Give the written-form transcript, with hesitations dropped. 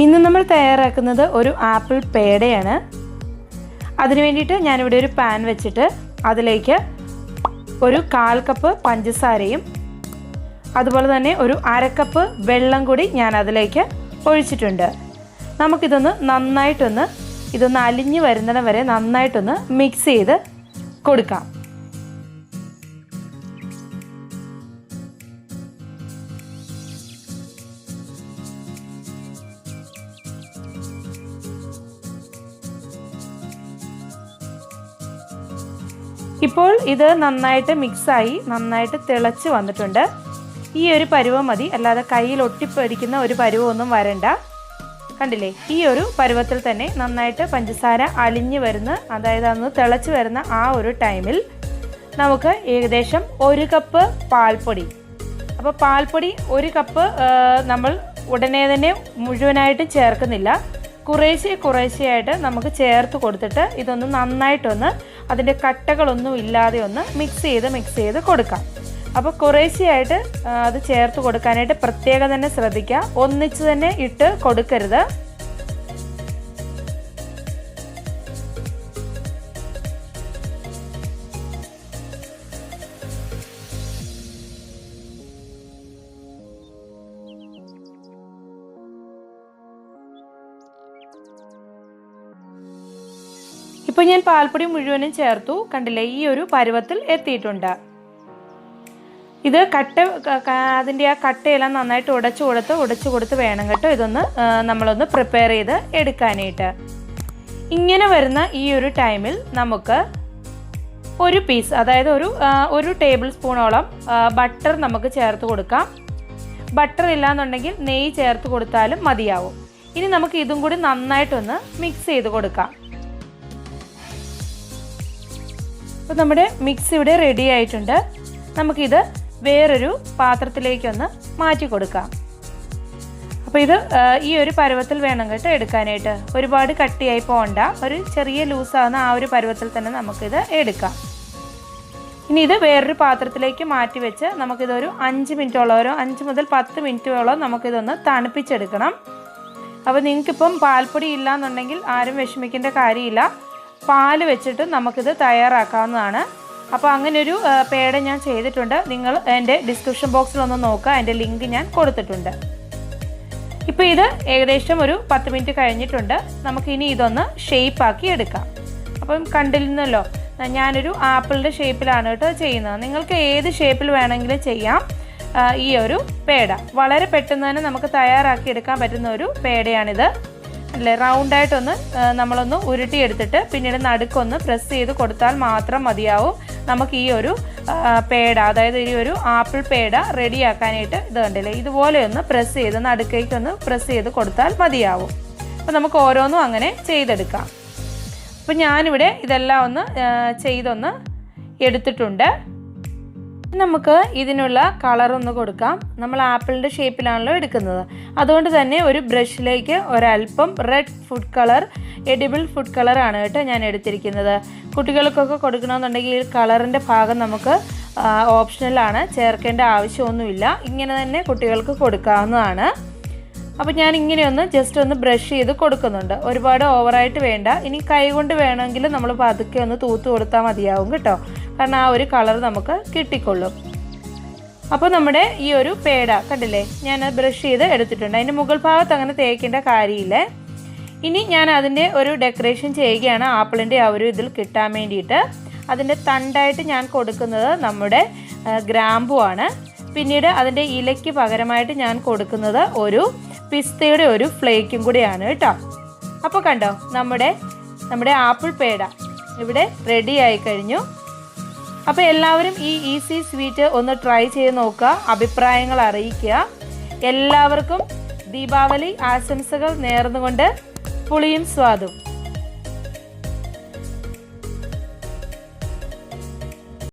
ഇന്ന് നമ്മൾ തയ്യാറാക്കുന്നത് ഒരു ആപ്പിൾ പേടയാണ്. അതിനു വേണ്ടിയിട്ട് ഞാനിവിടെ ഒരു പാൻ വെച്ചിട്ട് അതിലേക്ക് ഒരു 1/4 കപ്പ് പഞ്ചസാരയും അതുപോലെ തന്നെ ഒരു 1/2 കപ്പ് വെള്ളം കൂടി ഞാൻ അതിലേക്ക് ഒഴിച്ചിട്ടുണ്ട്. നമുക്കിതൊന്ന് നന്നായിട്ടൊന്ന് അലിഞ്ഞു വരുന്നിടം വരെ നന്നായിട്ടൊന്ന് മിക്സ് ചെയ്ത് കൊടുക്കാം. ഇപ്പോൾ ഇത് നന്നായിട്ട് മിക്സായി നന്നായിട്ട് തിളച്ച് വന്നിട്ടുണ്ട്. ഈ ഒരു പരുവം മതി, അല്ലാതെ കയ്യിൽ ഒട്ടിപ്പിടിക്കുന്ന ഒരു പരുവമൊന്നും വരണ്ട. കണ്ടില്ലേ, ഈ ഒരു പരുവത്തിൽ തന്നെ നന്നായിട്ട് പഞ്ചസാര അലിഞ്ഞ് വരുന്ന, അതായത് അന്ന് തിളച്ച് വരുന്ന ആ ഒരു ടൈമിൽ നമുക്ക് ഏകദേശം 1 കപ്പ് പാൽപ്പൊടി. അപ്പോൾ പാൽപ്പൊടി 1 കപ്പ് നമ്മൾ ഉടനെ തന്നെ മുഴുവനായിട്ട് ചേർക്കുന്നില്ല, കുറേശ്ശെയായിട്ട് നമുക്ക് ചേർത്ത് കൊടുത്തിട്ട് ഇതൊന്ന് നന്നായിട്ടൊന്ന് അതിൻ്റെ കട്ടകളൊന്നും ഇല്ലാതെ ഒന്ന് മിക്സ് ചെയ്ത് കൊടുക്കാം. അപ്പോൾ കുറേശ്ശെയായിട്ട് അത് ചേർത്ത് കൊടുക്കാനായിട്ട് പ്രത്യേകം തന്നെ ശ്രദ്ധിക്കുക, ഒന്നിച്ച് തന്നെ ഇട്ട് കൊടുക്കരുത്. ഇപ്പോൾ ഞാൻ പാൽപ്പൊടി മുഴുവനും ചേർത്തു. കണ്ടില്ലേ, ഈ ഒരു പരുവത്തിൽ എത്തിയിട്ടുണ്ട്. ഇത് അതിൻ്റെ ആ കട്ടയെല്ലാം നന്നായിട്ട് ഉടച്ചു കൊടുത്ത് വേണം കേട്ടോ ഇതൊന്ന് നമ്മളൊന്ന് പ്രിപ്പയർ ചെയ്ത് എടുക്കാനായിട്ട്. ഇങ്ങനെ വരുന്ന ഈ ഒരു ടൈമിൽ നമുക്ക് ഒരു പീസ്, അതായത് ഒരു ടേബിൾ സ്പൂണോളം ബട്ടർ നമുക്ക് ചേർത്ത് കൊടുക്കാം. ബട്ടർ ഇല്ലാന്നുണ്ടെങ്കിൽ നെയ്യ് ചേർത്ത് കൊടുത്താലും മതിയാവും. ഇനി നമുക്ക് ഇതും കൂടി നന്നായിട്ടൊന്ന് മിക്സ് ചെയ്ത് കൊടുക്കാം. അപ്പോൾ നമ്മുടെ മിക്സ് ഇവിടെ റെഡി ആയിട്ടുണ്ട്. നമുക്കിത് വേറൊരു പാത്രത്തിലേക്കൊന്ന് മാറ്റി കൊടുക്കാം. അപ്പോൾ ഇത് ഈ ഒരു പരുവത്തിൽ വേണം കേട്ടോ എടുക്കാനായിട്ട്. ഒരുപാട് കട്ടിയായി പോകണ്ട, ഒരു ചെറിയ ലൂസാകുന്ന ആ ഒരു പരുവത്തിൽ തന്നെ നമുക്കിത് എടുക്കാം. ഇനി ഇത് വേറൊരു പാത്രത്തിലേക്ക് മാറ്റി വെച്ച് നമുക്കിതൊരു 5 മിനിറ്റോളം, ഒരു 5 മുതൽ 10 മിനിറ്റോളം നമുക്കിതൊന്ന് തണുപ്പിച്ചെടുക്കണം. അപ്പോൾ നിങ്ങൾക്കിപ്പം പാൽപ്പൊടി ഇല്ല എന്നുണ്ടെങ്കിൽ ആരും വിഷമിക്കേണ്ട കാര്യമില്ല, പാൽ വെച്ചിട്ട് നമുക്കിത് തയ്യാറാക്കാവുന്നതാണ്. അപ്പോൾ അങ്ങനെയൊരു പേട ഞാൻ ചെയ്തിട്ടുണ്ട്. നിങ്ങൾ എൻ്റെ ഡിസ്ക്രിപ്ഷൻ ബോക്സിലൊന്ന് നോക്കുക, എൻ്റെ ലിങ്ക് ഞാൻ കൊടുത്തിട്ടുണ്ട്. ഇപ്പോൾ ഇത് ഏകദേശം ഒരു 10 മിനിറ്റ് കഴിഞ്ഞിട്ടുണ്ട്. നമുക്കിനി ഇതൊന്ന് ഷേപ്പാക്കി എടുക്കാം. അപ്പം കണ്ടിരുന്നല്ലോ, ഞാനൊരു ആപ്പിളിൻ്റെ ഷേപ്പിലാണ് കേട്ടോ ചെയ്യുന്നത്. നിങ്ങൾക്ക് ഏത് ഷേപ്പിൽ വേണമെങ്കിലും ചെയ്യാം. ഈ ഒരു പേട വളരെ പെട്ടെന്ന് തന്നെ നമുക്ക് തയ്യാറാക്കി എടുക്കാൻ പറ്റുന്ന ഒരു പേടയാണിത്. അല്ലേ, റൗണ്ടായിട്ടൊന്ന് നമ്മളൊന്ന് ഉരുട്ടിയെടുത്തിട്ട് പിന്നീട് നടുക്കൊന്ന് പ്രസ് ചെയ്ത് കൊടുത്താൽ മാത്രം മതിയാവും. നമുക്ക് ഈ ഒരു പേട, അതായത് ഈ ഒരു ആപ്പിൾ പേട റെഡിയാക്കാനായിട്ട് ഇത് കണ്ടില്ലേ, ഇതുപോലെ ഒന്ന് പ്രസ് ചെയ്ത് നടുക്കേക്കൊന്ന് പ്രസ് ചെയ്ത് കൊടുത്താൽ മതിയാവും. അപ്പോൾ നമുക്ക് ഓരോന്നും അങ്ങനെ ചെയ്തെടുക്കാം. അപ്പോൾ ഞാനിവിടെ ഇതെല്ലാം ഒന്ന് ചെയ്തൊന്ന് എടുത്തിട്ടുണ്ട്. നമുക്ക് ഇതിനുള്ള കളറൊന്ന് കൊടുക്കാം. നമ്മൾ ആപ്പിളിൻ്റെ ഷേപ്പിലാണല്ലോ എടുക്കുന്നത്, അതുകൊണ്ട് തന്നെ ഒരു ബ്രഷിലേക്ക് ഒരല്പം red food colour, edible food കളറാണ് കേട്ടോ ഞാൻ എടുത്തിരിക്കുന്നത്. കുട്ടികൾക്കൊക്കെ കൊടുക്കണമെന്നുണ്ടെങ്കിൽ ഈ കളറിൻ്റെ ഭാഗം നമുക്ക് ഓപ്ഷണലാണ്, ചേർക്കേണ്ട ആവശ്യമൊന്നുമില്ല. ഇങ്ങനെ തന്നെ കുട്ടികൾക്ക് കൊടുക്കാവുന്നതാണ്. അപ്പോൾ ഞാൻ ഇങ്ങനെയൊന്ന് ജസ്റ്റ് ഒന്ന് ബ്രഷ് ചെയ്ത് കൊടുക്കുന്നുണ്ട്. ഒരുപാട് ഓവറായിട്ട് വേണ്ട. ഇനി കൈ കൊണ്ട് വേണമെങ്കിൽ നമ്മൾ പതുക്കെ ഒന്ന് തൂത്ത് കൊടുത്താൽ മതിയാവും കേട്ടോ, കാരണം ആ ഒരു കളർ നമുക്ക് കിട്ടിക്കൊള്ളും. അപ്പോൾ നമ്മുടെ ഈ ഒരു പേട കണ്ടില്ലേ, ഞാൻ ബ്രഷ് ചെയ്ത് എടുത്തിട്ടുണ്ട്. അതിൻ്റെ മുകൾ ഭാഗത്ത് അങ്ങനെ തേക്കേണ്ട കാര്യമില്ല. ഇനി ഞാൻ അതിൻ്റെ ഒരു ഡെക്കറേഷൻ ചെയ്യുകയാണ്, ആപ്പിളിൻ്റെ ആ ഒരു ഇതിൽ കിട്ടാൻ വേണ്ടിയിട്ട്. അതിൻ്റെ തണ്ടായിട്ട് ഞാൻ കൊടുക്കുന്നത് നമ്മുടെ ഗ്രാമ്പു ആണ്. പിന്നീട് അതിൻ്റെ ഇലയ്ക്ക് പകരമായിട്ട് ഞാൻ കൊടുക്കുന്നത് ഒരു പിസ്തയുടെ ഒരു ഫ്ലേക്കും കൂടിയാണ് കേട്ടോ. അപ്പോൾ കണ്ടോ, നമ്മുടെ ആപ്പിൾ പേട ഇവിടെ റെഡി ആയി കഴിഞ്ഞു. അപ്പോൾ എല്ലാവരും ഈ ഈസി സ്വീറ്റ് ഒന്ന് ട്രൈ ചെയ്ത് നോക്കുക, അഭിപ്രായങ്ങൾ അറിയിക്കുക. എല്ലാവർക്കും ദീപാവലി ആശംസകൾ നേർന്നുകൊണ്ട് പുളിയും സ്വാദും.